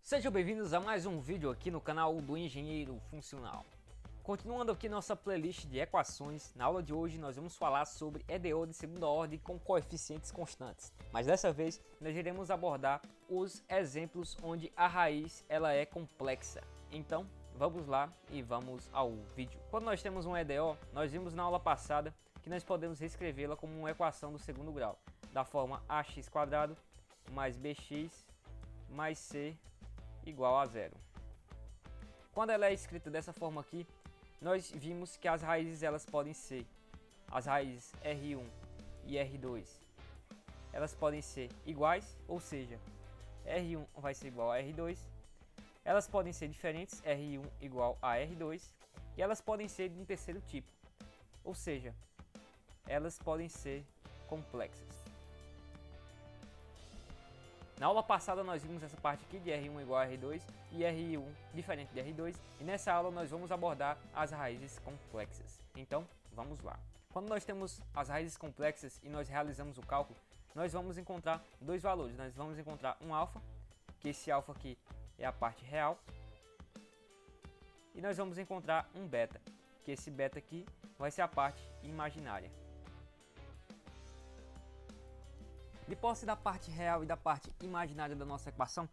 Sejam bem-vindos a mais um vídeo aqui no canal do Engenheiro Funcional. Continuando aqui nossa playlist de equações, na aula de hoje nós vamos falar sobre EDO de segunda ordem com coeficientes constantes. Mas dessa vez nós iremos abordar os exemplos onde a raiz ela é complexa. Então vamos lá e vamos ao vídeo. Quando nós temos um EDO, nós vimos na aula passada que nós podemos reescrevê-la como uma equação do segundo grau, da forma ax² mais bx mais c igual a zero. Quando ela é escrita dessa forma aqui, nós vimos que as raízes elas podem ser, as raízes R1 e R2, elas podem ser iguais, ou seja, R1 vai ser igual a R2, elas podem ser diferentes, R1 igual a R2, e elas podem ser de um terceiro tipo, ou seja, elas podem ser complexas. Na aula passada nós vimos essa parte aqui de R1 igual a R2 e R1 diferente de R2, e nessa aula nós vamos abordar as raízes complexas. Então, vamos lá. Quando nós temos as raízes complexas e nós realizamos o cálculo, nós vamos encontrar dois valores. Nós vamos encontrar um alfa, que esse alfa aqui é a parte real, e nós vamos encontrar um beta, que esse beta aqui vai ser a parte imaginária. De posse da parte real e da parte imaginária da nossa equação,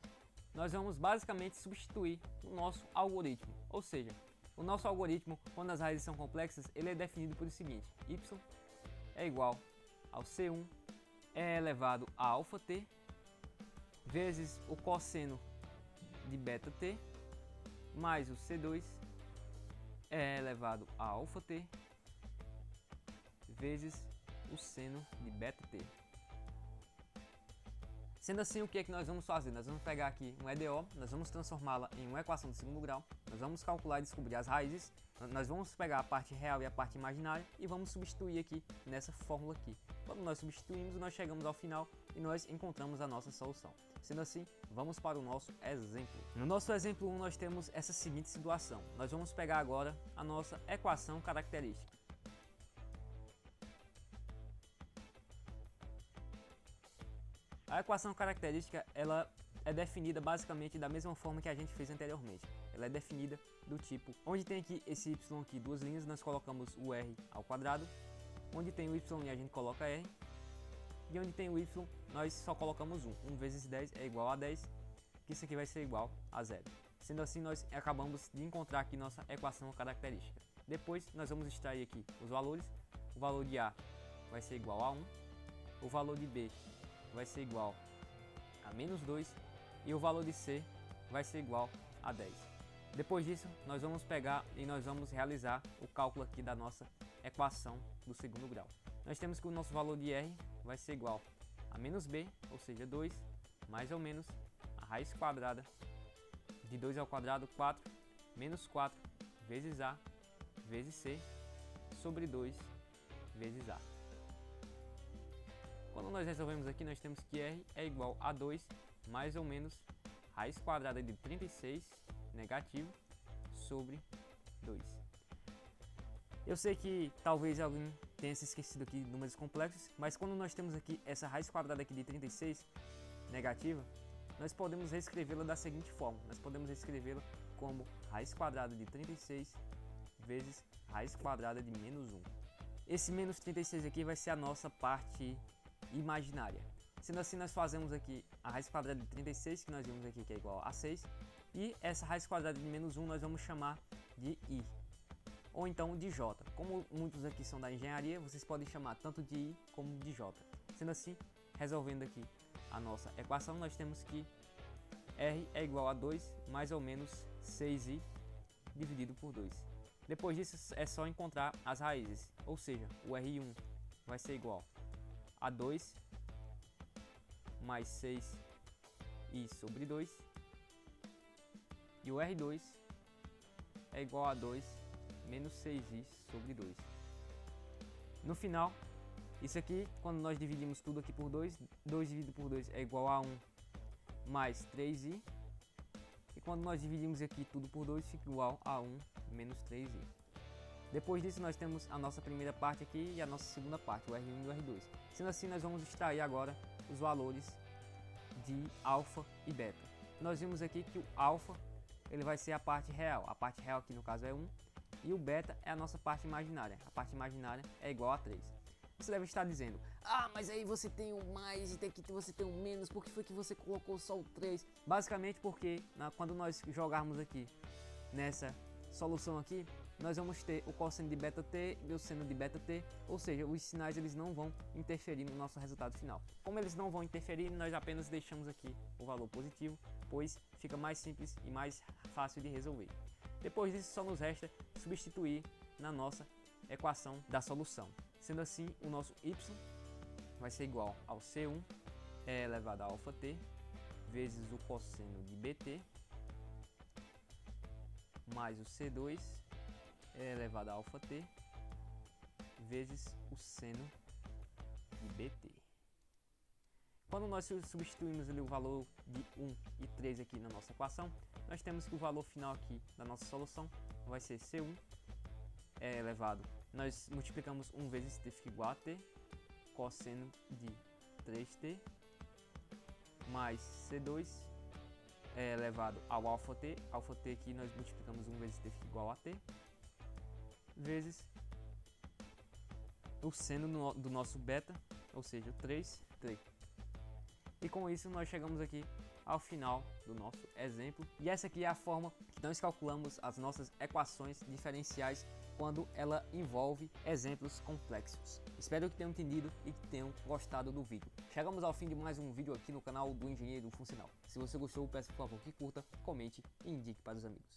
nós vamos basicamente substituir o nosso algoritmo. Ou seja, o nosso algoritmo, quando as raízes são complexas, ele é definido por o seguinte: y é igual ao C1 é elevado a alfa t vezes o cosseno de beta t mais o C2 é elevado a alfa t vezes o seno de beta t. Sendo assim, o que é que nós vamos fazer? Nós vamos pegar aqui um EDO, nós vamos transformá-la em uma equação de segundo grau, nós vamos calcular e descobrir as raízes, nós vamos pegar a parte real e a parte imaginária e vamos substituir aqui nessa fórmula aqui. Quando nós substituímos, nós chegamos ao final e nós encontramos a nossa solução. Sendo assim, vamos para o nosso exemplo. No nosso exemplo 1, nós temos essa seguinte situação. Nós vamos pegar agora a nossa equação característica. A equação característica ela é definida basicamente da mesma forma que a gente fez anteriormente. Ela é definida do tipo, onde tem aqui esse y aqui, duas linhas, nós colocamos o r ao quadrado, onde tem o y e a gente coloca r, e onde tem o y nós só colocamos 1. 1 vezes 10 é igual a 10, que isso aqui vai ser igual a zero. Sendo assim, nós acabamos de encontrar aqui nossa equação característica. Depois nós vamos extrair aqui os valores. O valor de A vai ser igual a 1, o valor de B vai ser igual a menos 2 e o valor de C vai ser igual a 10. Depois disso, nós vamos pegar e nós vamos realizar o cálculo aqui da nossa equação do segundo grau. Nós temos que o nosso valor de R vai ser igual a menos B, ou seja, 2, mais ou menos a raiz quadrada de 2 ao quadrado, 4, menos 4 vezes A vezes C sobre 2 vezes A. Quando nós resolvemos aqui, nós temos que R é igual a 2 mais ou menos raiz quadrada de 36 negativo sobre 2. Eu sei que talvez alguém tenha se esquecido aqui de números complexos, mas quando nós temos aqui essa raiz quadrada aqui de 36 negativa, nós podemos reescrevê-la da seguinte forma. Nós podemos reescrevê-la como raiz quadrada de 36 vezes raiz quadrada de menos 1. Esse menos 36 aqui vai ser a nossa parte imaginária. Sendo assim, nós fazemos aqui a raiz quadrada de 36, que nós vimos aqui que é igual a 6, e essa raiz quadrada de menos 1 nós vamos chamar de i, ou então de j. Como muitos aqui são da engenharia, vocês podem chamar tanto de i como de j. Sendo assim, resolvendo aqui a nossa equação, nós temos que r é igual a 2 mais ou menos 6i dividido por 2. Depois disso é só encontrar as raízes, ou seja, o R1 vai ser igual a 2 mais 6i sobre 2 e o R2 é igual a 2 menos 6i sobre 2. No final, isso aqui, quando nós dividimos tudo aqui por 2, 2 dividido por 2 é igual a 1 mais 3i, e quando nós dividimos aqui tudo por 2 fica igual a 1 menos 3i. Depois disso nós temos a nossa primeira parte aqui e a nossa segunda parte, o R1 e o R2. Sendo assim, nós vamos extrair agora os valores de alfa e beta. nós vimos aqui que o alfa ele vai ser a parte real aqui no caso é 1, e o beta é a nossa parte imaginária. A parte imaginária é igual a 3. Você deve estar dizendo, ah, mas aí você tem um mais e aqui você tem um menos, por que foi que você colocou só o 3? Basicamente porque quando nós jogarmos aqui nessa solução aqui, nós vamos ter o cosseno de beta t e o seno de beta t, ou seja, os sinais eles não vão interferir no nosso resultado final. Como eles não vão interferir, nós apenas deixamos aqui o valor positivo, pois fica mais simples e mais fácil de resolver. Depois disso, só nos resta substituir na nossa equação da solução. Sendo assim, o nosso y vai ser igual ao C1 elevado a alfa t vezes o cosseno de bt mais o C2 elevado a alfa t vezes o seno de bt. Quando nós substituímos ali o valor de 1 e 3 aqui na nossa equação, nós temos que o valor final aqui da nossa solução vai ser C1 elevado, nós multiplicamos 1 vezes t fica igual a t, cosseno de 3t, mais C2 elevado ao alfa t aqui nós multiplicamos 1 vezes t fica igual a t, vezes o seno do nosso beta, ou seja, o 3t. E com isso nós chegamos aqui ao final do nosso exemplo. E essa aqui é a forma que nós calculamos as nossas equações diferenciais quando ela envolve exemplos complexos. Espero que tenham entendido e que tenham gostado do vídeo. Chegamos ao fim de mais um vídeo aqui no canal do Engenheiro Funcional. Se você gostou, peço por favor que curta, comente e indique para os amigos.